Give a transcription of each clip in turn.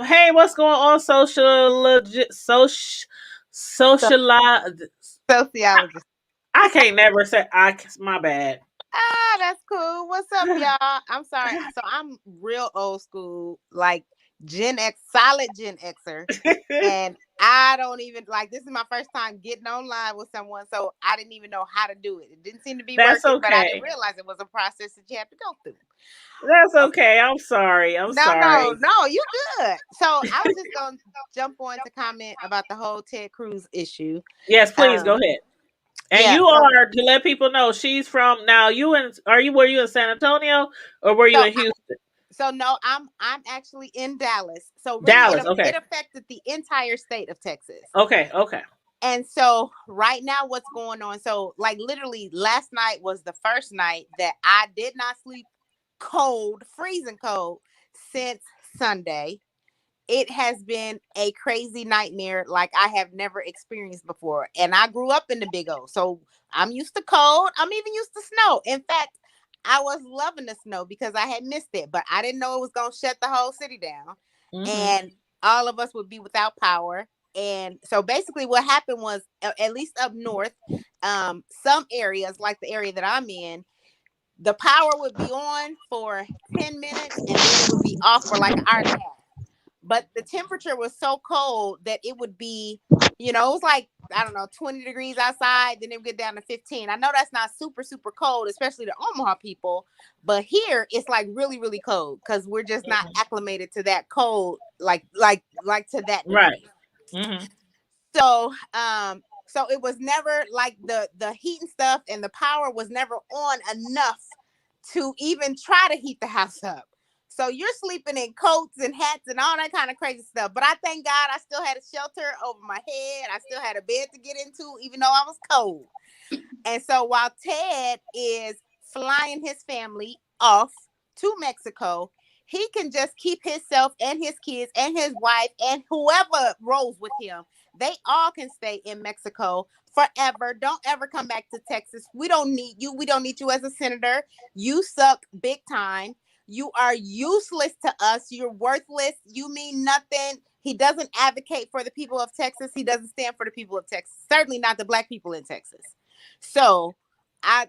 Hey, what's going on, So social? sociologist. I can't never say. My bad. That's cool. What's up, y'all? I'm sorry. So I'm real old school, like Gen X, solid Gen Xer. And I don't even like this is my first time getting online with someone, so I didn't even know how to do it. It didn't seem to be That's working, but I didn't okay. realize it was a process that you have to go through. That's Okay. okay. I'm sorry. I'm No, no, sorry. no, you good. So I was just gonna jump on to comment about the whole Ted Cruz issue. Yes, please go Um, ahead. And yeah, you so are to let people know she's from. Now you in? Are you? Were you in San Antonio or were you so in Houston? So no, I'm actually in Dallas. So really, Dallas. it Okay. affected the entire state of Texas. Okay. Okay. And so right now, what's going on? So like literally, last night was the first night that I did not sleep cold, freezing cold, since Sunday. It has been a crazy nightmare like I have never experienced before. And I grew up in the Big O. So I'm used to cold. I'm even used to snow. In fact, I was loving the snow because I had missed it, but I didn't know it was going to shut the whole city down. Mhm. And all of us would be without power. And so basically what happened was at least up north, some areas like the area that I'm in, the power would be on for 10 minutes and then it would be off for like an hour and a half, but the temperature was so cold that it would be, it was like, I don't know, 20 degrees outside, then it would get down to 15. I know that's not super, super cold, especially the Omaha people, but here it's like really, really cold because we're just not Mhm. acclimated to that cold, like to that Right. degree. Mhm. So it was never like the heat and stuff, and the power was never on enough to even try to heat the house up. So you're sleeping in coats and hats and all that kind of crazy stuff. But I thank God I still had a shelter over my head. I still had a bed to get into, even though I was cold. And so while Ted is flying his family off to Mexico, he can just keep himself and his kids and his wife and whoever rolls with him. They all can stay in Mexico forever. Don't ever come back to Texas. We don't need you. We don't need you as a senator. You suck big time. You are useless to us. You're worthless. You mean nothing. He doesn't advocate for the people of Texas. He doesn't stand for the people of Texas. Certainly not the black people in Texas. So I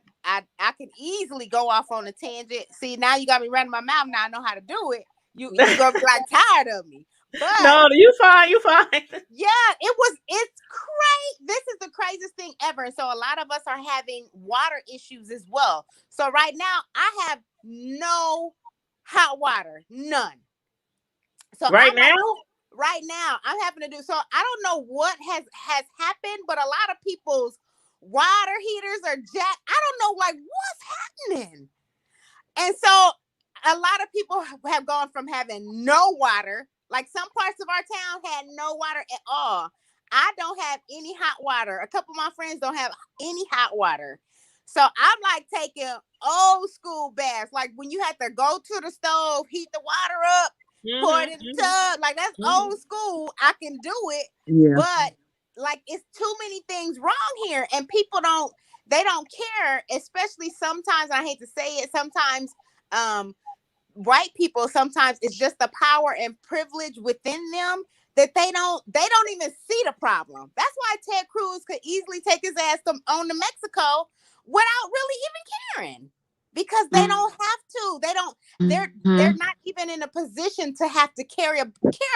can easily go off on a tangent. See, now you got me running my mouth. Now I know how to do it. You gonna be like tired of me. But No, you fine. You fine. yeah, it's crazy. This is the craziest thing ever. And so a lot of us are having water issues as well. So right now I have no hot water. None. So Right I'm now. like, right now I'm having to do, so I don't know what has happened, but a lot of people's water heaters are jacked. I don't know like what's happening. And so a lot of people have gone from having no water, like some parts of our town had no water at all. I don't have any hot water. A couple of my friends don't have any hot water. So I'm like taking old school baths, like when you had to go to the stove, heat the water up, pour it Mhm. in the Mhm. tub. Like that's old Mhm. school. I can do it, Yeah. but like it's too many things wrong here, and people don't, they don't care, especially sometimes. I hate to say it, sometimes um white people, sometimes it's just the power and privilege within them that they don't even see the problem. That's why Ted Cruz could easily take his ass on to Mexico without really even caring, because they don't have to, they're Mm-hmm. not even in a position to have to care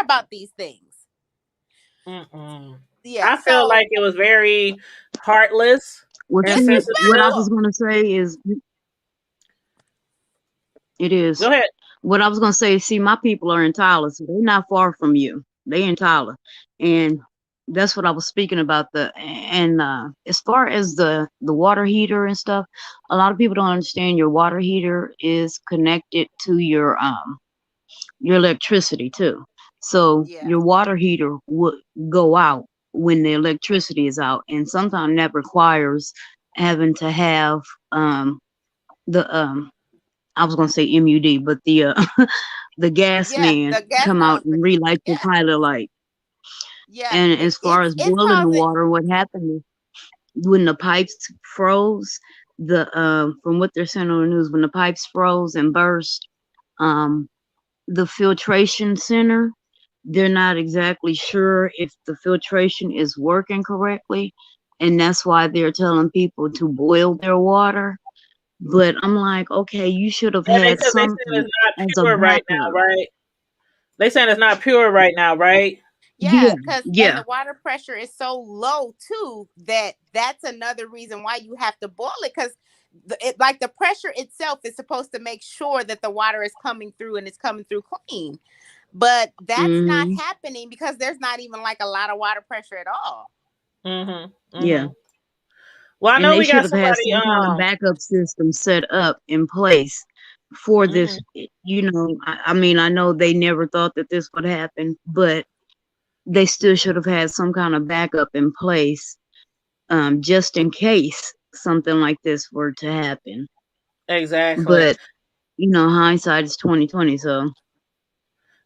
about these things. Mm-mm. Yeah, I feel so like it was very heartless Well, and see, what I sensitive. was disrespectful. going to say is it Go is. ahead. What I was going to say, see, my people are in Tyler, so they're not far from you. They in Tyler. And that's what I was speaking about. And as far as the water heater and stuff, a lot of people don't understand your water heater is connected to your electricity too. So Yeah. your water heater would go out when the electricity is out, and sometimes that requires having to have um the I was gonna say MUD, but the the gas Yeah, man the gas come out and husband. relight the Yeah. pilot light. Yeah, And as far as it's boiling the causing. water, what happened when the pipes froze, the from what they're saying on the news, when the pipes froze and burst, um the filtration center they're not exactly sure if the filtration is working correctly, and that's why they're telling people to boil their water. But I'm like, okay, you should have And they had because they saying something it's not as a pure right now, backup. right? They saying it's not pure right now, right? Yeah, Yeah, because and yeah. the water pressure is so low too that that's another reason why you have to boil it, because like the pressure itself is supposed to make sure that the water is coming through and it's coming through clean, but that's not Hmm. happening because there's not even like a lot of water pressure at all. Mhm. Yeah. Mhm. Well, I And know they we should got have had somebody. some kind of backup system set up in place for this. Mhm. I mean, I know they never thought that this would happen, but they still should have had some kind of backup in place, just in case something like this were to happen. Exactly. But hindsight is 2020, so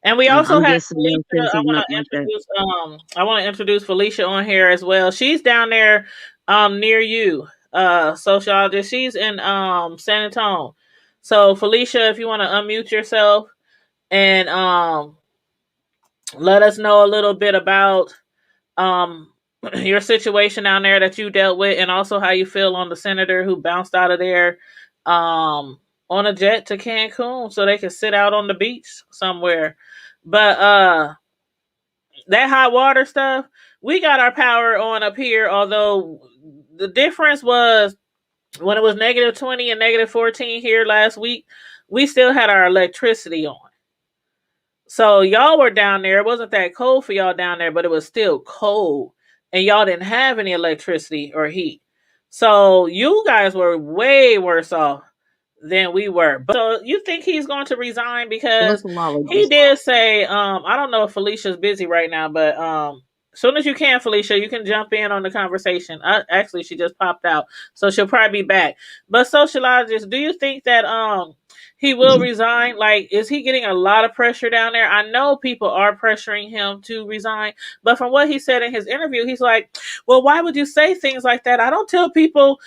And we also I'm had guessing Felicia. they'll say something up like that. I want to introduce Felicia on here as well. She's down there near you. Sociologist. She's in San Antonio. So Felicia, if you want to unmute yourself and let us know a little bit about um your situation down there that you dealt with, and also how you feel on the senator who bounced out of there on a jet to Cancun so they could sit out on the beach somewhere. But that hot water stuff, we got our power on up here, although the difference was when it was -20 and -14 here last week, we still had our electricity on. So y'all were down there. It wasn't that cold for y'all down there, but it was still cold. And y'all didn't have any electricity or heat. So you guys were way worse off than we were. But so you think he's going to resign? What's Because the he lollies? did say, I don't know if Felicia's busy right now, but as soon as you can, Felicia, you can jump in on the conversation. Actually, she just popped out, so she'll probably be back. But sociologist, do you think that he will resign? Like, is he getting a lot of pressure down there? I know people are pressuring him to resign, but from what he said in his interview, he's like, well, why would you say things like that? I don't tell people,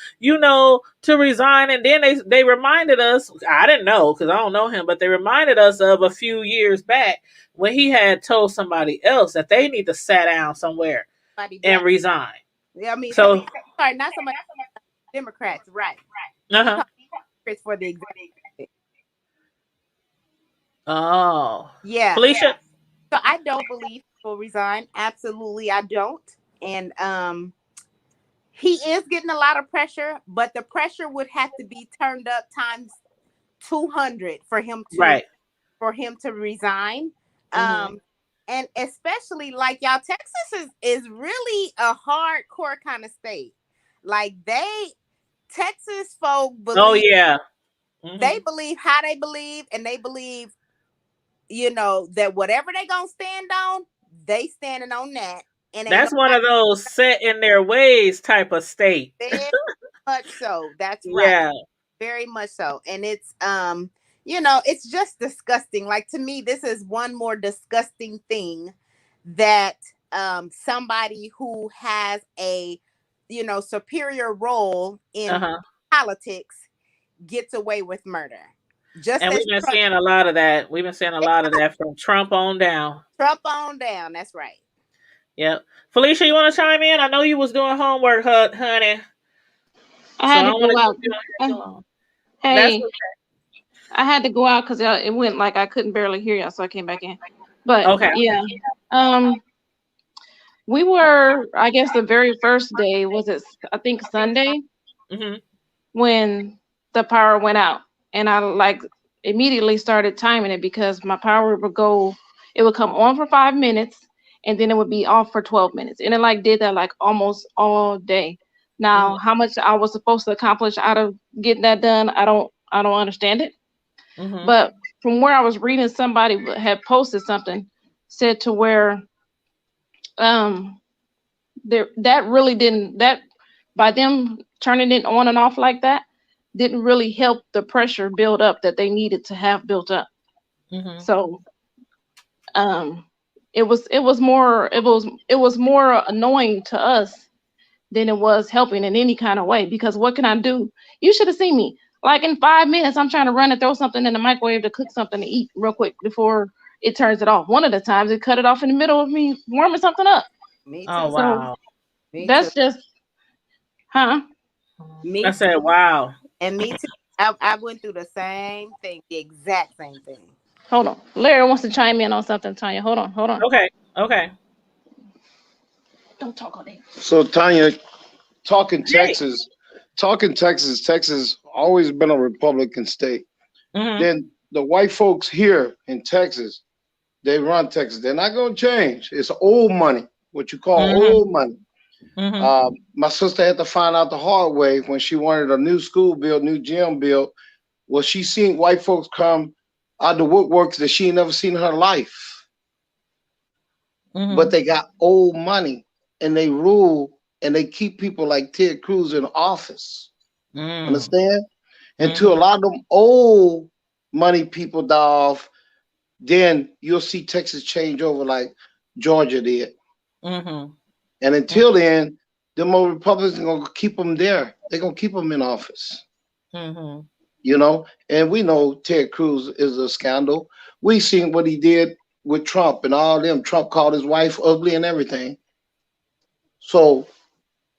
to resign. And then they reminded us, I didn't know because I don't know him, but they reminded us of a few years back when he had told somebody else that they need to sit down somewhere Somebody and black. resign. Yeah, I mean, So, sorry, not so much Democrats, right? He uh-huh. talked for the executive. Oh. Yeah. Felicia. So I don't believe he will resign. Absolutely, I don't. And he is getting a lot of pressure, but the pressure would have to be turned up times 200 for him to Right. resign. Mm-hmm. And especially like y'all, Texas is really a hardcore kind of state. Like Texas folk Oh, believe, yeah. they Mm-hmm. believe how they believe, and they believe, that whatever they gonna stand on, they standing on that, and ain't That's one nobody. of those set in their ways type of state. Very much so. That's right. Yeah. Very much so. And it's it's just disgusting. Like, to me, this is one more disgusting thing that somebody who has a superior role in Uh-huh. politics gets away with murder. Just And as we've been seeing a lot of that. We've been seeing a lot of that from Trump on down. Trump on down. That's right. Yep. Felicia, you want to chime in? I know you was doing homework, honey. I So had I to don't want go to out. keep you on here too Uh, long. That's hey, I had to go out because it went like I couldn't barely hear y'all, so I came back in. But okay. yeah, um, we were, I guess, the very first day was it? I think Sunday Hmm. when the power went out, and I like immediately started timing it because my power would go, it would come on for 5 minutes, and then it would be off for 12 minutes, and it like did that like almost all day. Hmm. Now, how much I was supposed to accomplish out of getting that done, I don't understand it. Hmm. But from where I was reading, somebody had posted something said to where um there that really didn't that by them turning it on and off like that didn't really help the pressure build up that they needed to have built up. Hmm. So um it was more annoying to us than it was helping in any kind of way, because what can I do? You should have seen me. Like in 5 minutes, I'm trying to run and throw something in the microwave to cook something to eat real quick before it turns it off. One of the times it cut it off in the middle of me warming something up. Me Oh too. So wow. Me too. that's just, huh? I Me too. said wow. And me too. I went through the same thing, the exact same thing. Hold on. Larry wants to chime in on something, Tanya. Hold on, hold on. Okay. Okay. Don't talk all day. So Tanya, talking Hey. Texas, talking Texas, Texas always been a Republican state. Mhm. Then the white folks here in Texas, they run Texas. They're not going to change. It's old money, what you call Mhm. old money. Mhm. My sister had to find out the hard way when she wanted a new school built, new gym built. Well, she seen white folks come out the woodworks that she ain't never seen in her life. But Mhm. they got old money and they rule and they keep people like Ted Cruz in office. Mm. Understand? Until a Mhm. lot of them old money people die off, then you'll see Texas change over like Georgia did. Mhm. And until then, them old Republicans are gonna keep them there. They're gonna keep them in office. Mhm. And we know Ted Cruz is a scandal. We seen what he did with Trump and all them. Trump called his wife ugly and everything. So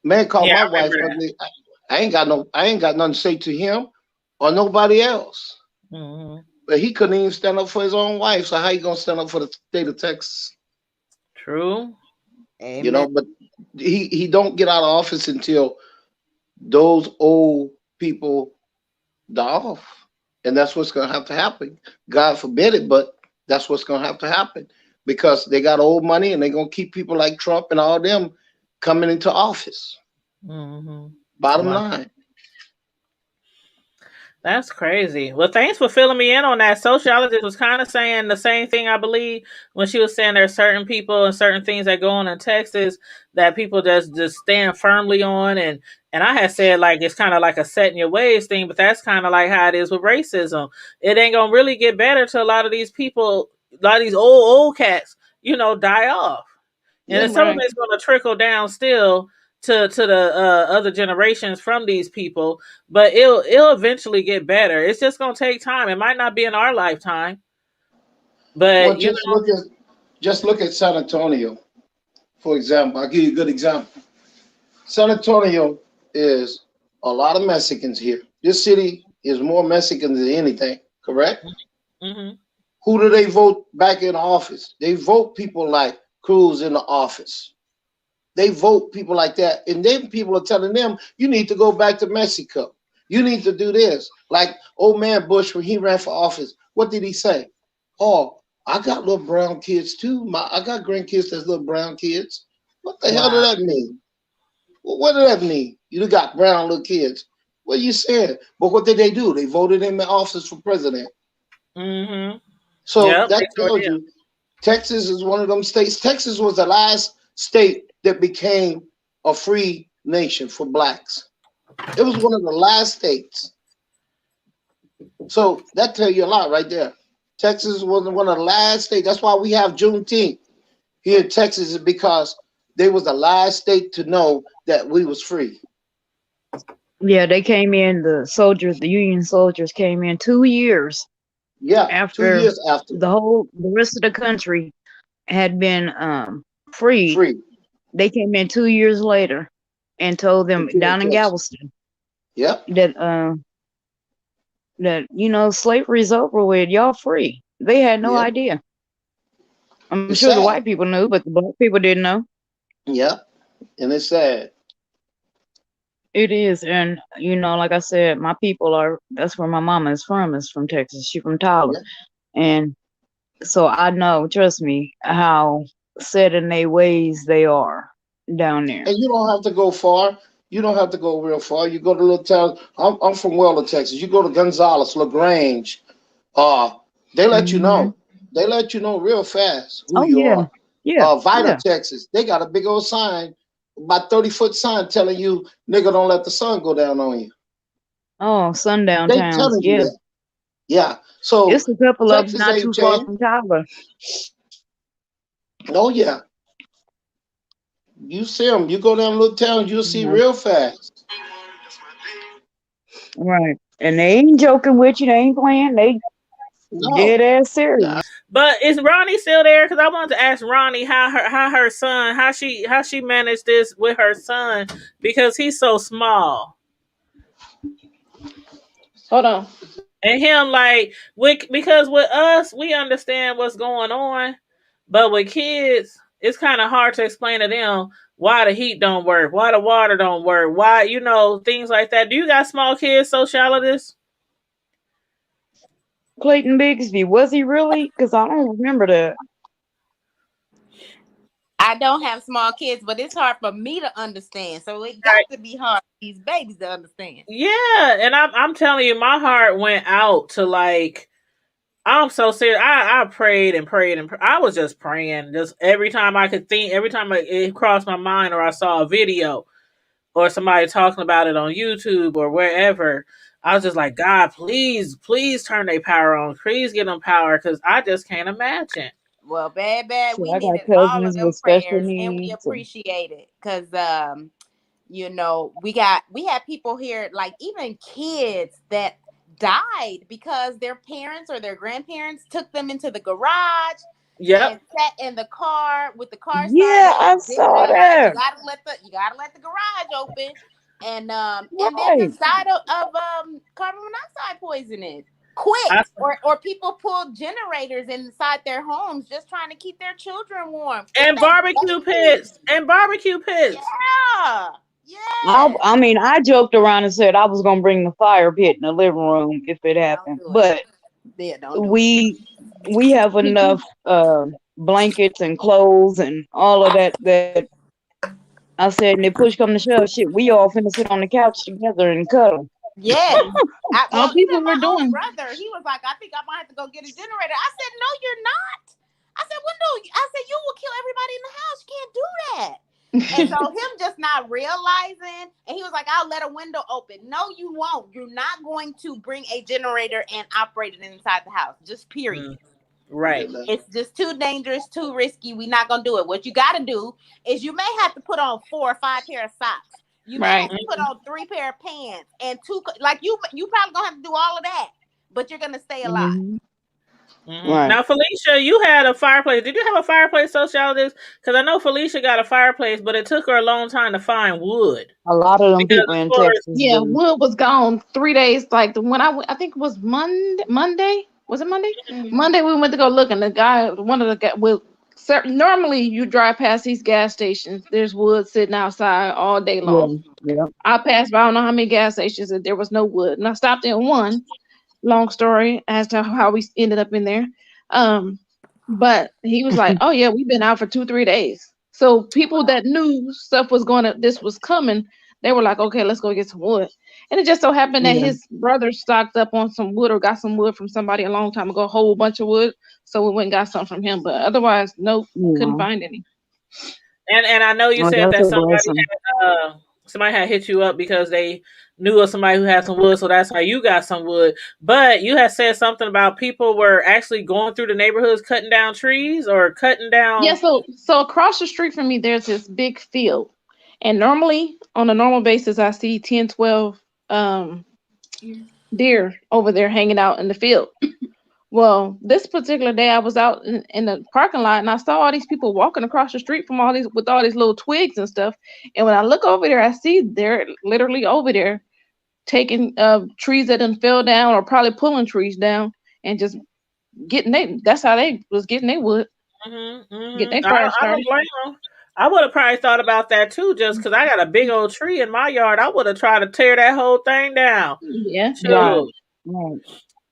man called Yeah, my I wife remember ugly. I ain't got nothing to say to him or nobody else. that. Mhm. But he couldn't even stand up for his own wife. So how you gonna stand up for the state of Texas? True. Amen. But he don't get out of office until those old people die off. And that's what's gonna have to happen. God forbid it, but that's what's gonna have to happen. Because they got old money and they're gonna keep people like Trump and all them coming into office. Mhm. Bottom Wow. line. That's crazy. Well, thanks for filling me in on that. Sociologist was kind of saying the same thing, I believe, when she was saying there's certain people and certain things that go on in Texas that people just stand firmly on, and I had said like it's kind of like a set in your ways thing, but that's kind of like how it is with racism. It ain't gonna really get better till a lot of these people, a lot of these old cats, die off. And then Yep. some of Right. it's going to trickle down still to the other generations from these people, but it'll eventually get better. It's just going to take time. It might not be in our lifetime, Well, but just look at San Antonio, for example. I'll give you a good example. San Antonio is a lot of Mexicans here. This city is more Mexican than anything, correct? hmm Who do they vote back in office? They vote people like Cruz in the office. They vote people like that. And then people are telling them, you need to go back to Mexico. You need to do this. Like old man Bush, when he ran for office, what did he say? Oh, I got little brown kids too. I got grandkids that's little brown kids. What the hell wow. does that mean? Well, what does that mean? You got brown little kids. What you saying? But what did they do? They voted him in office for president. hmm So Yep, they that sure tells did. you Texas is one of them states. Texas was the last state that became a free nation for blacks. It was one of the last states. So that tells you a lot right there. Texas was one of the last states. That's why we have Juneteenth here in Texas, is because they was the last state to know that we was free. Yeah, they came in, the soldiers, the Union soldiers came in 2 years Yeah, two after years after the rest of the country had been freed. free. They came in 2 years later and told them Into the down in Texas. Galveston Yep. that slavery's over with, y'all free. They had no Yep. idea. I'm It's sure the sad. white people knew, but the black people didn't know. Yep. And it's sad. It is, and like I said, my people that's where my mama is from Texas. She from Tyler. Yep. And so I know, trust me, how set in their ways they are down there. And you don't have to go far. You don't have to go real far. You go to little town. I'm from Weller, Texas. You go to Gonzales, LaGrange. Uh, they let you Hmm. know. They let you know real fast who Oh you yeah, are. yeah, Vida, yeah. Texas. They got a big old sign, about 30-foot sign telling you, nigga, don't let the sun go down on you. Oh, sundown They towns. telling you Yeah, that. Yeah. So it's a couple of them Texas not ain't too far changed. from Tyler. Oh yeah. You see them. You go down little towns, you'll see Yeah, real fast. right. And they ain't joking with you. They ain't playing. They No. dead ass Yeah. serious. But is Ronnie still there? Because I wanted to ask Ronnie how her son how she managed this with her son because he's so small. Hold on. And him like because with us we understand what's going on, but with kids it's kind of hard to explain to them why the heat don't work, why the water don't work, why things like that. Do you got small kids, sociologists? Clayton Bigsby, was he really? Because I don't remember that. I don't have small kids, but it's hard for me to understand. So it got Right. to be hard for these babies to understand. Yeah, and I'm telling you, my heart went out to like I'm so serious. I prayed and prayed and I was just praying, just every time I could think, every time it crossed my mind, or I saw a video or somebody talking about it on YouTube or wherever. I was just like, God, please, please turn their power on. Please get them power because I just can't imagine. Well, bad, So we I got needed all of cousins with them special prayers, and we needs. appreciate it because we had people here, like even kids that died because their parents or their grandparents took them into the garage and Yep. sat in the car with the car Yeah, started I and didn't saw realize that. you gotta let the garage open, and then Right. just died of carbon monoxide poisoning quick, I, or people pulled generators inside their homes just trying to keep their children warm. Keep and their barbecue babies. pits. And barbecue pits. Yeah. I, Yes. I mean, I joked around and said I was gonna bring the fire pit in the living room if it Don't happened, do it. but Yeah, don't do it. we have enough blankets and clothes and all of that I said, and if push come to shove, shit, we all finna sit on the couch together and cuddle. Yes. All Well, even people my were own doing. brother, he was like, I think I might have to go get a generator. I said, no, you're not. I said, well, no. I said, you will kill everybody in the house. You can't do that. And so him just not realizing, and he was like, I'll let a window open. No, you won't. You're not going to bring a generator and operate it inside the house. Just period. Right. It's just too dangerous, too risky. We're not gonna do it. What you gotta do is you may have to put on 4 or 5 pair of socks. You may have Right. to put on 3 pair of pants and like you probably gonna have to do all of that, but you're gonna stay alive. Mm-hmm. Right. Now, Felicia, you had a fireplace. Did you have a fireplace, sociologist? Because I know Felicia got a fireplace, but it took her a long time to find wood. A lot of them Because people as in far as Texas Yeah, do. wood was gone 3 days. Like when I think it was Monday. Monday was it Monday? Monday we went to go look, and the guy, one of the guy, well, normally you drive past these gas stations. There's wood sitting outside all day long. Yeah, yeah. I passed by I don't know how many gas stations, and there was no wood. And I stopped in one. Long story as to how we ended up in there. But he was like, "Oh yeah, we've been out for 2-3 days." So people that knew stuff was this was coming, they were like, "Okay, let's go get some wood." And it just so happened that Yeah, his brother stocked up on some wood or got some wood from somebody a long time ago, a whole bunch of wood. So we went and got some from him. But otherwise, nope, couldn't yeah. find any. and I know you Oh, said that's that a blessing. somebody had hit you up because they knew of somebody who had some wood, so that's how you got some wood. But you had said something about people were actually going through the neighborhoods cutting down trees or cutting Yeah, down. so across the street from me, there's this big field, and normally on a normal basis, I see 10, 12 deer over there hanging out in the field. Well, this particular day, I was out in the parking lot, and I saw all these people walking across the street from all these with all these little twigs and stuff. And when I look over there, I see they're literally over there taking trees that done fell down, or probably pulling trees down and just getting they. That's how they was getting their wood, getting their fire I don't started. blame them. I would have probably thought about that too, just because I got a big old tree in my yard. I would have tried to tear that whole thing down. Yeah, yeah. Right, Shoot. right.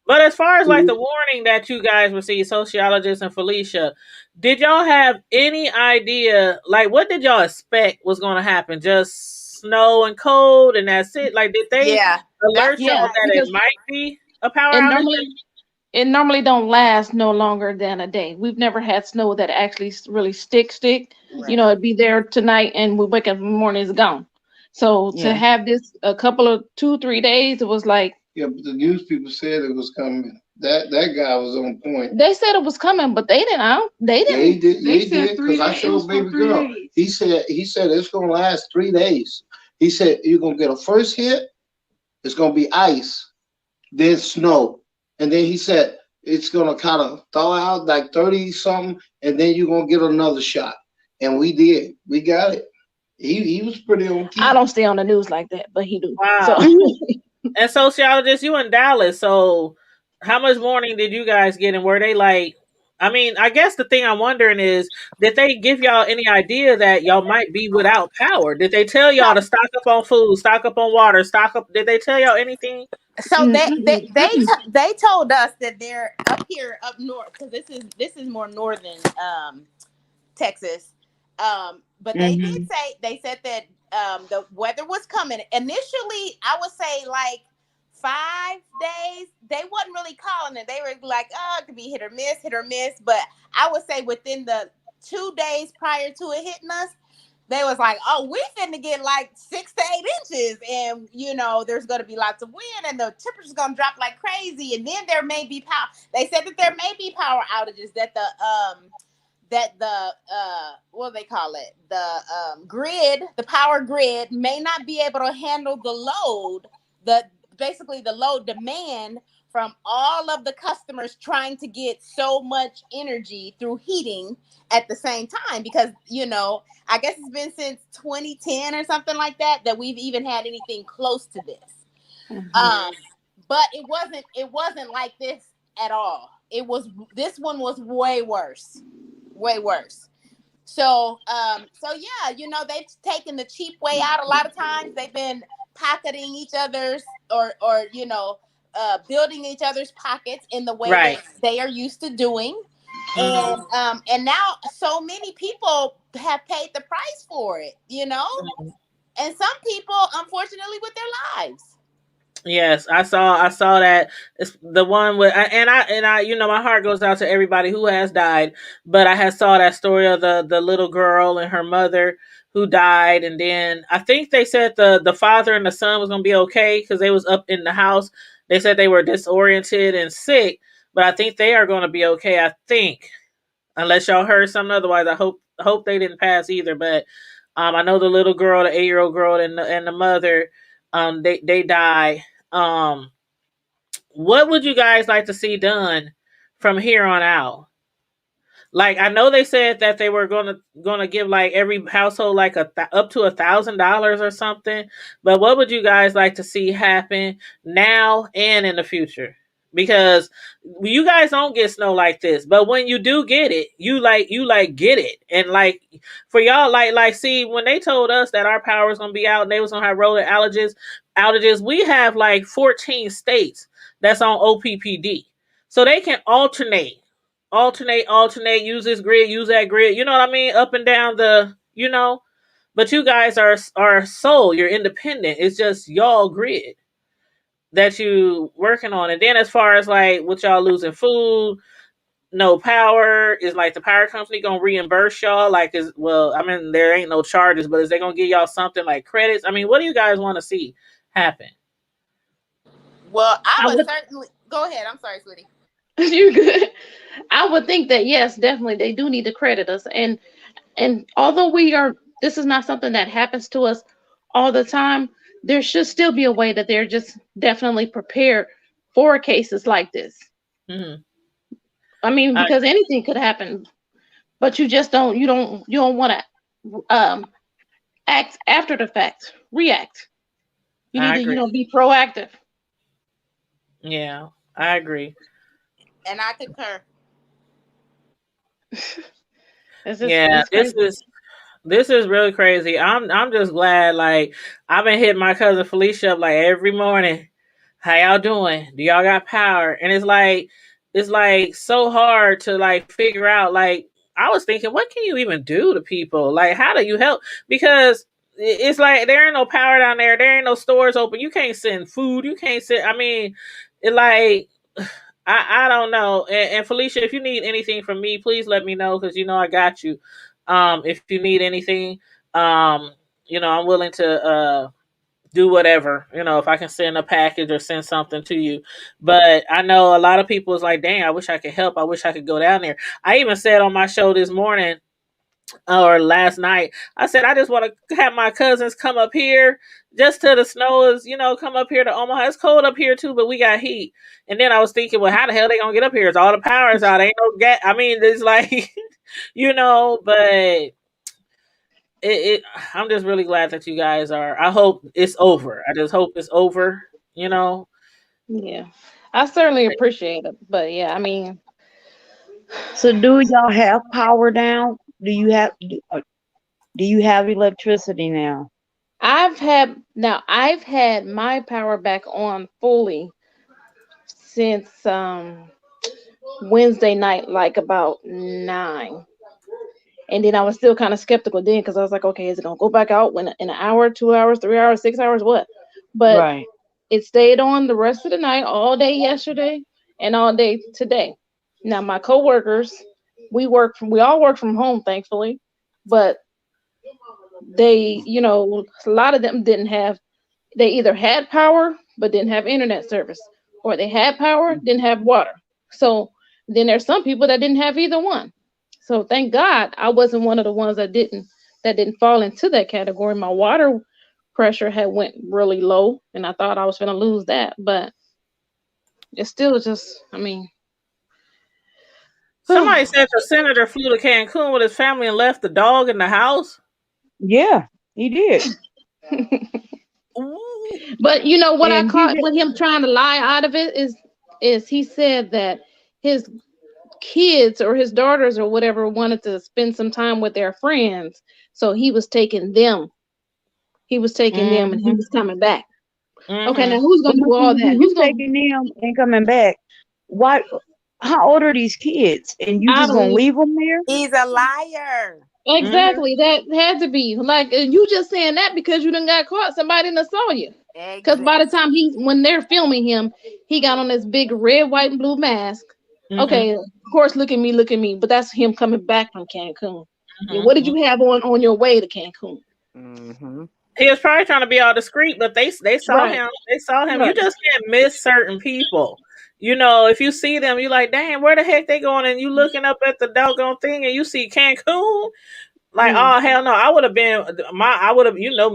But as far as like See, the warning that you guys received, sociologist and Felicia, did y'all have any idea? Like, what did y'all expect was going to happen? Just snow and cold, and that's it. Like, did they Yeah, that's alert what y'all Yeah, I that it because might be a power it outage? normally don't last no longer than a day. We've never had snow that actually really stick. right. It'd be there tonight and we wake up in the morning, it's gone. So to yeah. have this a couple of 2-3 days, it was like Yeah, but the news people said it was coming. That guy was on point. they said it was coming, but they didn't. They They didn't. did. They did because I showed baby girl. He said it's gonna last 3 days. He said you're gonna get a first hit. It's gonna be ice, then snow, and then he said it's gonna kind of thaw out like 30 something, and then you're gonna get another shot. And we did. We got it. He was pretty on I key. don't stay on the news like that, but he do. So Wow. And sociologist, you in Dallas, so how much warning did you guys get, and were they like? I mean, I guess the thing I'm wondering is, did they give y'all any idea that y'all might be without power? Did they tell y'all to stock up on food, stock up on water, stock up? Did they tell y'all anything? So mm, mm, mm, they told us that they're up here up north, because this is more northern Texas. But they did Mhm. say, they said that the weather was coming. Initially, I would say like 5 days. They wasn't really calling it. They were like, oh, it could be hit or miss, hit or miss. But I would say within the 2 days prior to it hitting us, they was like, oh, we finna get like 6 to 8 inches, and there's gonna be lots of wind, and the temperature's gonna drop like crazy, and then there may be power. They said that there may be power outages, that the what do they call it, the power grid may not be able to handle the load, the basically the load demand from all of the customers trying to get so much energy through heating at the same time, because I guess it's been since 2010 or something like that we've even had anything close to this. mhm. um but it wasn't like this at all. This one was way worse, way worse. So yeah, they've taken the cheap way out. A lot of times they've been pocketing each other's, or building each other's pockets in the way that Right. they are used to doing. Mhm. And now so many people have paid the price for it, Mhm. and some people unfortunately with their lives. Yes, I saw that. It's the one with, and I my heart goes out to everybody who has died, but I had saw that story of the little girl and her mother who died, and then I think they said the father and the son was going to be okay cuz they was up in the house. They said they were disoriented and sick, but I think they are going to be okay, I think. Unless y'all heard something otherwise, I hope they didn't pass either, but I know the little girl, the 8-year-old girl, and the mother, they die. um, what would you guys like to see done from here on out? Like, I know they said that they were gonna give like every household like up to $1,000 or something. But what would you guys like to see happen now and in the future? Because you guys don't get snow like this, but when you do get it, you get it. And like, for y'all, like see, when they told us that our power was gonna be out and they was gonna have rolling outages, we have like 14 states that's on OPPD, so they can alternate, use this grid, use that grid. You know what I mean? Up and down the. But you guys are sole. You're independent. It's just y'all grid that you working on. And then as far as like what y'all losing food, no power, is like the power company gonna reimburse y'all? Like, is well, I mean, there ain't no charges, but is they gonna give y'all something like credits? I mean, what do you guys want to see happen? Well, I I would would. certainly go ahead. I'm sorry, sweetie. You're good. I would think that yes, definitely they do need to credit us, and although this is not something that happens to us all the time, there should still be a way that they're just definitely prepared for cases like this. Hmm. I mean, I because anything could happen, but you don't want to act after the fact, react. You need I to agree. be proactive. Yeah, I agree. And I concur. Yeah, It's this crazy. is This is really crazy. I'm just glad. Like, I've been hitting my cousin Felicia up like every morning. How y'all doing? Do y'all got power? And it's like so hard to like figure out. Like, I was thinking, what can you even do to people? Like, how do you help? Because it's like there ain't no power down there. There ain't no stores open. You can't send food. You can't send. I mean, it like I don't know. And Felicia, if you need anything from me, please let me know because I got you. If you need anything, um, I'm willing to do whatever. If I can send a package or send something to you. But I know a lot of people is like, dang, I wish I could help. I wish I could go down there. I even said on my show this morning, or last night. I said I just want to have my cousins come up here just till the snow is, come up here to Omaha. It's cold up here too, but we got heat. And then I was thinking, well, how the hell they gonna get up here? It's all the power's out. Ain't no gas. I mean, it's like, but it. I'm just really glad that you guys are. I hope it's over. I just hope it's over. Yeah, I certainly appreciate it, but yeah, I mean, So do y'all have power now? Do you have electricity now? I've had my power back on fully since Wednesday night, like about 9. And then I was still kind of skeptical then because I was like, okay, is it gonna go back out when in an hour, 2 hours, 3 hours, 6 hours, what? But Right. it stayed on the rest of the night, all day yesterday, and all day today. Now my coworkers, we all work from home, thankfully, but they, a lot of them didn't have. They either had power but didn't have internet service, or they had power didn't have water. So then there's some people that didn't have either one. So thank God I wasn't one of the ones that didn't fall into that category. My water pressure had went really low, and I thought I was going to lose that, but it's still just, I mean, Somebody said the senator flew to Cancun with his family and left the dog in the house. Yeah, he did. but you know what I And he caught with him trying to lie out of it is he said that his kids or his daughters or whatever wanted to spend some time with their friends, so he was taking them. He was taking them, and he was coming back. Okay, now who's gonna do all that? Who's taking them and coming back? Why? How old are these kids? And you I just don't gonna even. leave them there? He's a liar. Exactly. That had to be like you just saying that because you done got caught. Somebody done saw you. Because by the time when they're filming him, he got on this big red, white, and blue mask. Okay, of course, look at me. But that's him coming back from Cancun. Yeah, what did you have on your way to Cancun? He was probably trying to be all discreet, but they saw him. They saw him. Right. You just can't miss certain people. If you see them, you like, damn, where the heck they going? And you looking up at the doggone thing, and you see Cancun. Like, oh hell no! I would have been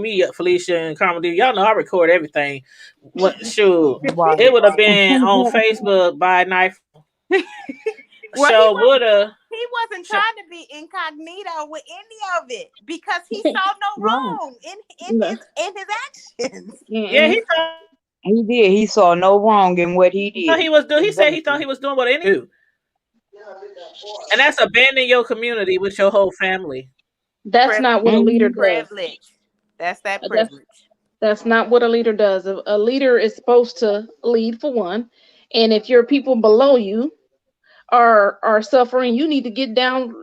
me, Felicia and Carmen. Y'all know I record everything. What shoot? Wow. It would have been on Facebook by night. Well, So woulda. he wasn't trying to be incognito with any of it because he saw no wrong in his actions. Yeah, he did. He saw no wrong in what he did. He was doing. He said he thought he was doing what any do, and that's abandon your community with your whole family. That's not what a leader does. Privilege. That's that privilege. That's not what a leader does. A leader is supposed to lead for one, and if your people below you are suffering, you need to get down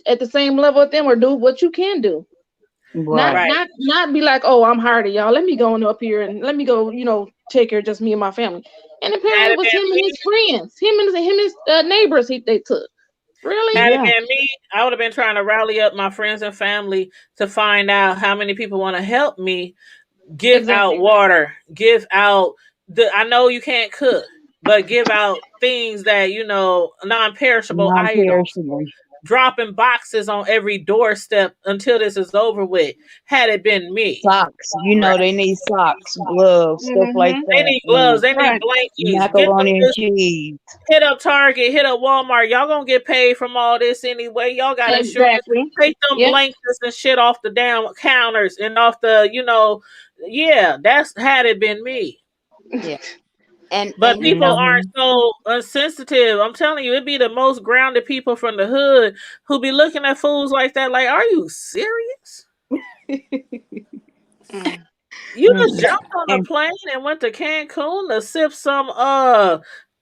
at the same level with them or do what you can do. Right. Not be like, oh, I'm hired of y'all. Let me go on up here and let me go, take care of just me and my family. And apparently it was him and his friends, him and his neighbors they took. Really? Had it been me, I would have been trying to rally up my friends and family to find out how many people want to help me give out water, give out I know you can't cook, but give out things that, non-perishable items. Dropping boxes on every doorstep until this is over with. Had it been me. Socks. They need socks, gloves, stuff like that. They need gloves. They need blankies. Macaroni and cheese. Hit up Target. Hit up Walmart. Y'all gonna get paid from all this anyway. Y'all got insurance. Take them blankets and shit off the damn counters and off the, that's had it been me. Yeah. But people aren't so insensitive. I'm telling you, it'd be the most grounded people from the hood who be looking at fools like that. Like, are you serious? You just jumped on a plane and went to Cancun to sip some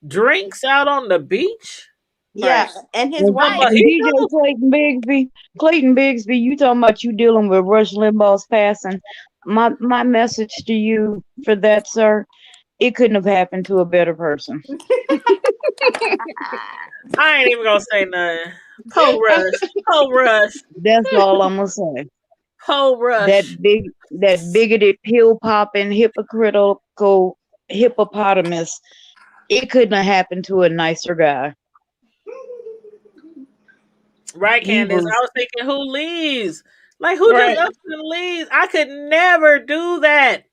drinks out on the beach. Yeah, and his wife. DJ Clayton Bigsby, you talking about you dealing with Rush Limbaugh's passing. My message to you for that, sir. It couldn't have happened to a better person. I ain't even gonna say nothing. Po Rush. That's all I'm gonna say. Po Rush. That bigoted, pill popping, hypocritical hippopotamus. It couldn't have happened to a nicer guy. Right, He Candace. I was was thinking, who leaves? Like, who just Right. ups and leaves? I could never do that.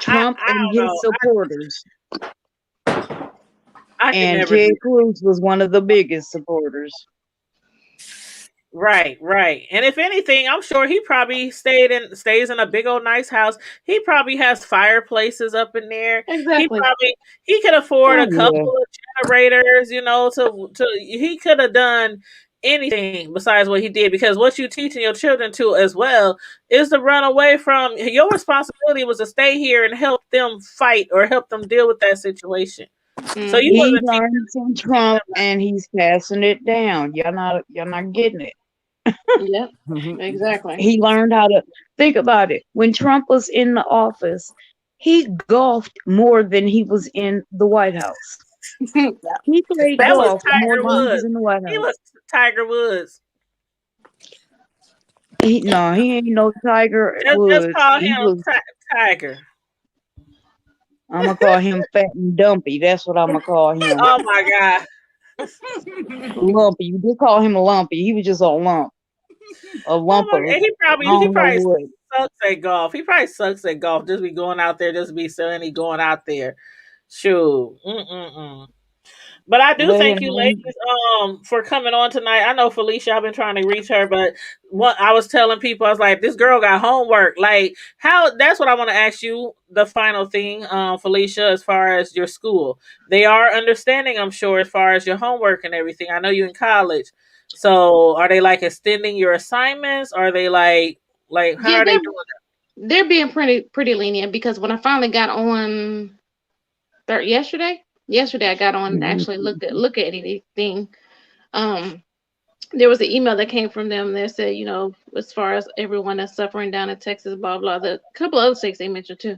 Trump I and don't his know. supporters, I could and never do Ted that. Cruz was one of the biggest supporters. Right, right. And if anything, I'm sure he probably stays in a big old nice house. He probably has fireplaces up in there. Exactly. He could afford Oh a yeah, couple of generators, to he could have done anything besides what he did, because what you teaching your children to as well is to run away from your responsibility was to stay here and help them fight or help them deal with that situation. So you Mm-hmm. he wasn't learned from teaching Trump, and he's passing it down. You're not getting it. Yep. Exactly. He learned how to think about it. When Trump was in the office, he golfed more than he was in the White House. He played that was golf more Tiger than he Woods. was in the White He House. was Tiger Woods. No, he ain't no Tiger Just Woods. call He him was. Tiger. I'm gonna call him Fat and Dumpy. That's what I'm gonna call him. Oh my god. Lumpy. You just call him a lumpy. He was just a lump. A Oh lump my of god. I He don't know probably what. sucks at golf. He probably sucks at golf. Just be going out there, just be saying he going out there. Shoot. Mm-mm-mm. But I do Let thank him you, learn. ladies, for coming on tonight. I know Felicia, I've been trying to reach her, but what I was telling people, I was like, this girl got homework. Like, how? That's what I want to ask you. The final thing, Felicia, as far as your school, they are understanding, I'm sure, as far as your homework and everything. I know you in college, so are they like extending your assignments? Are they like how Yeah, are they they're being pretty lenient because when I finally got on yesterday I got on and actually look at anything. Um, there was an email that came from them that said, as far as everyone that's suffering down in Texas, blah blah. The couple other states they mentioned too,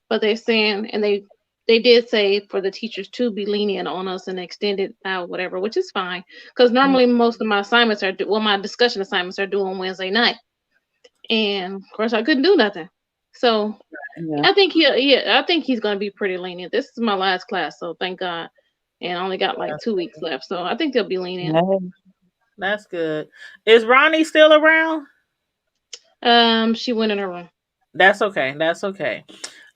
but they're saying, and they did say for the teachers to be lenient on us and extend it out, whatever, which is fine because doing? normally most of my assignments my discussion assignments are due on Wednesday night, and of course I couldn't do nothing. So Yeah. I think he's gonna be pretty lenient. This is my last class, so thank God, and I only got like 2 weeks left, so I think they'll be lenient. Hey, That's good. Is Ronnie still around? She went in her room. That's okay. That's okay.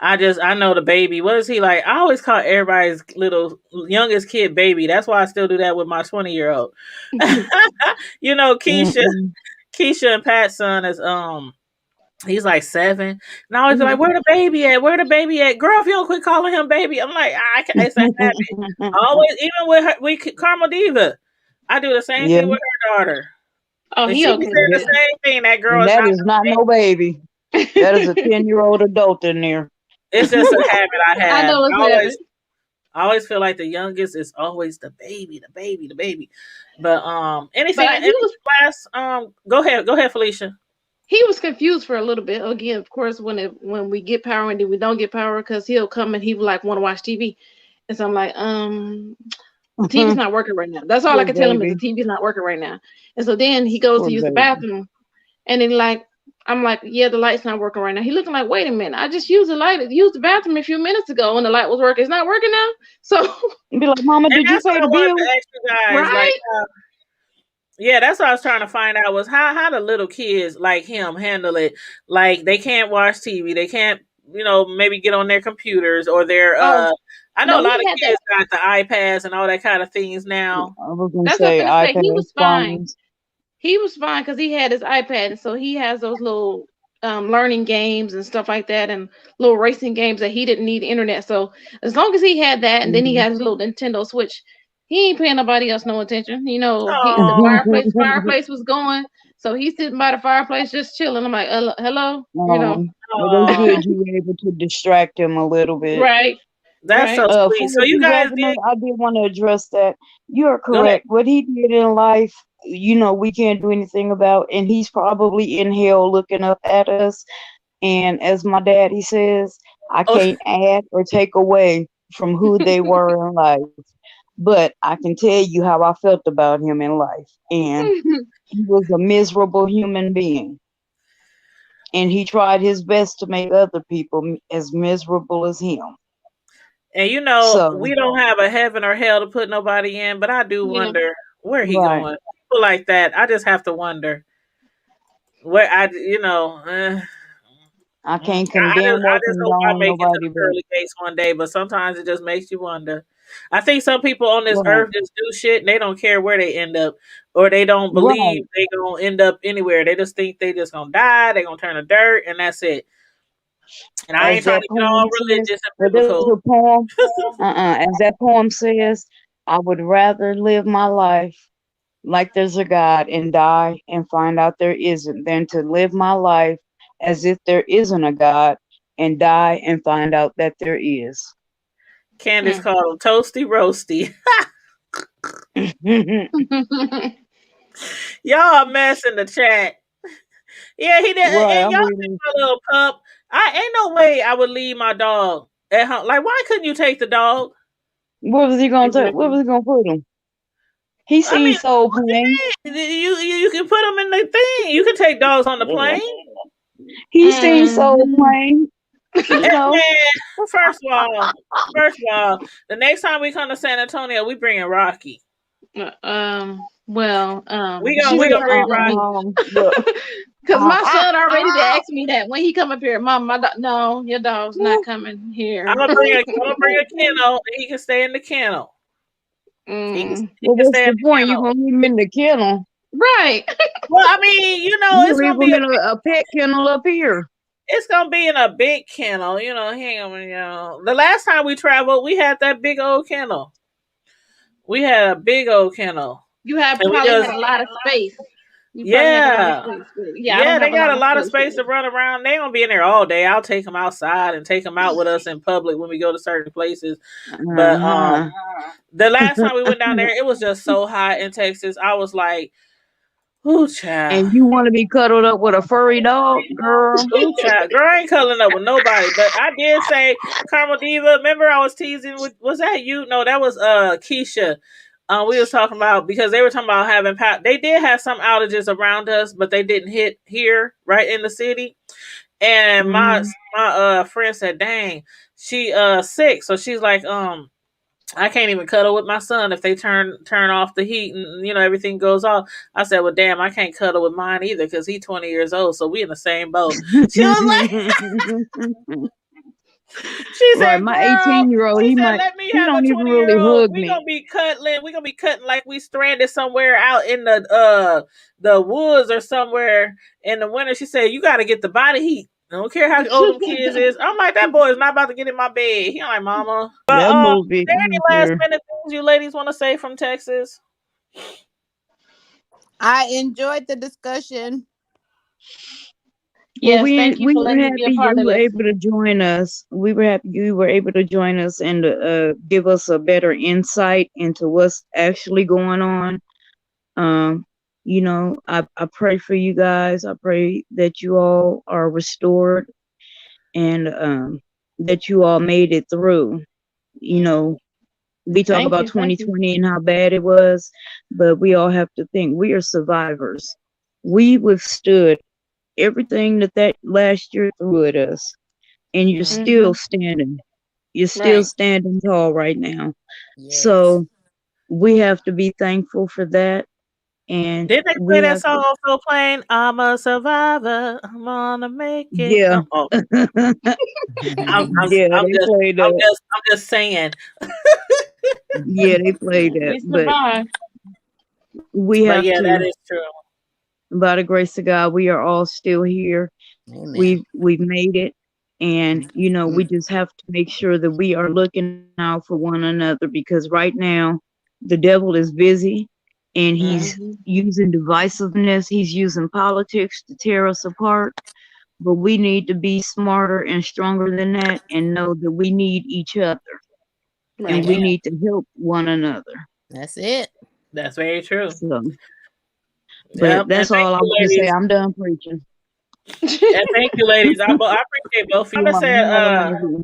I know the baby. What is he like? I always call everybody's little youngest kid baby. That's why I still do that with my 20-year-old. Keisha, mm-mm. Keisha and Pat's son is he's like 7. And I always be like, Mhm. where the baby at? Where the baby at? Girl, if you don't quit calling him baby. I'm like, I can't, it's a habit. Always, even with her, Karma Diva. I do the same Yeah, thing with her daughter. Oh, And he she be okay saying with the yeah. that. same thing. That girl And is that not is not the no baby. That is a 10-year-old adult in there. It's just a habit I I have. know it's habit. I always feel like the youngest is always the baby, the baby, the baby. But But anything, he any was last go ahead, Felicia. he was confused for a little bit. Again, of course, when we get power and then we don't get power, because he'll come and he would like want to watch TV, and so I'm like, the TV's not working right now. That's all I Poor can tell him is the baby. TV's not working right now. And so then he goes Poor to use the baby. bathroom, and then I'm like, yeah, the light's not working right now. He looking like, wait a minute, I just used the bathroom a few minutes ago, and the light was working. It's not working now. So And be like, Mama, And did you that's what pay I the wanted bill? to ask you guys. Like, right. yeah, that's what I was trying to find out was how the little kids like him handle it. Like they can't watch TV, they can't, maybe get on their computers or their Oh I know no, a lot he of had that. kids got the iPads and all that kind of things now. I was gonna That's what say I'm gonna say. He iPad was fine. phones. He was fine because he had his iPad, and so he has those little learning games and stuff like that, and little racing games that he didn't need internet. So as long as he had that, and then he Mhm. had his little Nintendo Switch, he ain't paying nobody else no attention. The Oh, fireplace was going, so he's sitting by the fireplace just chilling. I'm like, hello, Well, that's oh, good. You were able to distract him a little bit. right, that's so right. sweet. For So the you guys pre-revenue, did I did want to address that. You are go ahead. correct. What he did in life, we can't do anything about, and he's probably in hell looking up at us. And as my daddy says, I Oh, can't add or take away from who they were in life. But I can tell you how I felt about him in life. And he was a miserable human being. And he tried his best to make other people as miserable as him. and So, we don't have a heaven or hell to put nobody in, but I do Yeah. wonder where he right. going. people like that, I just have to wonder where I can't I condemn or just hope I condone make it to nobody, the but pearly gates one day, but sometimes it just makes you wonder. I think some people on this right, earth just do shit and they don't care where they end up, or they don't believe right. they gonna end up anywhere. They just think they just gonna die, they gonna turn to dirt, and that's it. And I As ain't trying that to get all poem says, religious and well, there's biblical. a poem. As that poem says, I would rather live my life like there's a God and die and find out there isn't than to live my life as if there isn't a God and die and find out that there is. Candace called them toasty roasty. Y'all a mess in the chat. Yeah, he did. Right, And I'm y'all think reading. my little pup. I ain't no way I would leave my dog at home. Like, why couldn't you take the dog? What was he gonna take? Where Exactly. was he gonna put him? He I mean, sees Soul what you Plane. mean? You can put them in the thing. You can take dogs on the plane. He seen Soul Mhm. Plane. You know. Man, first of all, the next time we come to San Antonio, we bringing Rocky. Well, We gonna she's we gonna gonna bring have to be, Look. because my son already asked me that when he come up here. Mom, no, your dog's not coming I'm here. gonna bring a kennel. And he can stay in the kennel. Mm, He Well, can what's stay in the the point? You kennel. gonna leave him in the kennel? right. Well, I mean, You it's leave gonna him be in a pet kennel up here. in a big kennel. The last time we traveled, we had that big old kennel. We had a big old kennel, You have and we probably just had a lot of space. You probably had a lot of yeah. space. Yeah, I don't Yeah, have they a got lot a of lot of space space here. to run around. They gonna be in there all day. I'll take them outside and take them out with us in public when we go to certain places. But Uh-huh. the last time we went down there, it was just so hot in Texas. I was like, "Ooh, child, And you want to be cuddled up with a furry dog, girl? ooh, child." Girl, I ain't cuddling up with nobody. But I did say, Carmel Diva. Remember, I was teasing with. Was that you? No, that was Keisha. We was talking about because they were talking about having they did have some outages around us, but they didn't hit here right in the city. And Mm-hmm. my friend said, "Dang, she sick." So she's like, I can't even cuddle with my son if they turn off the heat and everything goes off. I said, "Well, damn, I can't cuddle with mine either because he's 20 years old, so we in the same boat." She was like, she Right, said, my "Girl," 18-year-old, she he said, might, "Let me he have a don't even 20-year really old. hug We me. gonna be cuddling. We gonna be cutting like we stranded somewhere out in the woods or somewhere in the winter." She said, "You got to get the body heat. I don't care how old them kids is." I'm like, "That boy is not about to get in my bed." He like, "Mama." But That is movie, there I any don't last care. minute things you ladies want to say from Texas? I enjoyed the discussion. Well, Yes, thank you we for were letting me be a happy part you of were this. able to join us. We were happy you were able to join us and give us a better insight into what's actually going on. Um, I pray for you guys. I pray that you all are restored and that you all made it through. You know, we talk Thank about you, thank you. 2020 and how bad it was, but we all have to think we are survivors. We withstood everything that last year threw at us, and you're Mhm. still Hmm. standing. You're still Right. standing tall right now. Yes. So we have to be thankful for that, and Didn't they play we that have song on So Plain? I'm a survivor. I'm gonna make it. yeah. Oh, I'm, I'm, Yeah, I'm they just, played that. I'm just saying. Yeah, they played that. We But survived. we But have yeah, that to, is true. by the grace of God, we are all still here. Amen. We've made it, and we just have to make sure that we are looking out for one another, because right now the devil is busy and he's Hmm. using divisiveness, he's using politics to tear us apart. But we need to be smarter and stronger than that and know that we need each other and Right. we Amen. need to help one another. That's it. That's very true. So, but Yep. And that's thank all I you, want to say. ladies. I'm done preaching. And thank you, ladies. I appreciate both. You, I my said, man, and my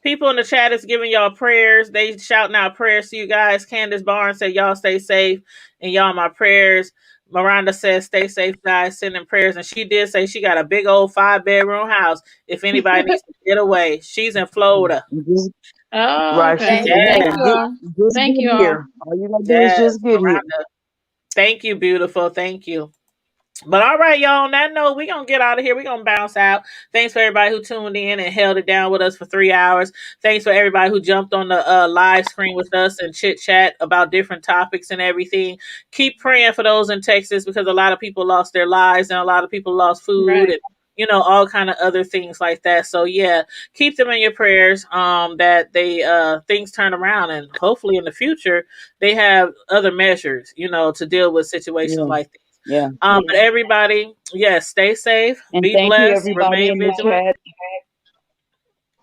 people in the chat is giving y'all prayers. They shouting out prayers to you guys. Candace Barnes said, "Y'all stay safe," and y'all my prayers. Miranda says, "Stay safe, guys. Sending prayers." And she did say she got a big old 5-bedroom house. If anybody needs to get away, she's in Florida. just Oh, right. She okay. said, Thank Thank "Hey, you. you all. just Thank get you all. here. All you gotta do is Yes, just get here." Miranda. Thank you, beautiful. Thank you. But all right, y'all. On that note, we're gonna get out of here. We're gonna bounce out. Thanks for everybody who tuned in and held it down with us for 3 hours. Thanks for everybody who jumped on the live screen with us and chit chat about different topics and everything. Keep praying for those in Texas because a lot of people lost their lives and a lot of people lost food Right. and all kind of other things like that. So yeah, keep them in your prayers. That they things turn around and hopefully in the future they have other measures, to deal with situations Yeah, like this. yeah. But everybody, yes, stay safe, And be thank you, blessed, everybody remain in the vigilant. chat.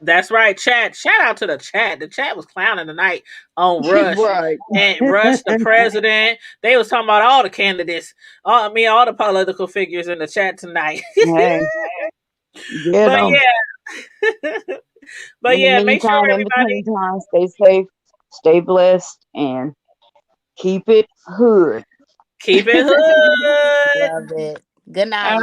That's right, chat. Shout out to the chat. The chat was clowning tonight on Rush Right. and Rush, the president. They was talking about all the candidates, all the political figures in the chat tonight. Hey, get but them. yeah, but In the yeah, make sure meantime, in everybody between time, stay safe, stay blessed, and keep it hood. keep it hood. Love it. Good All night.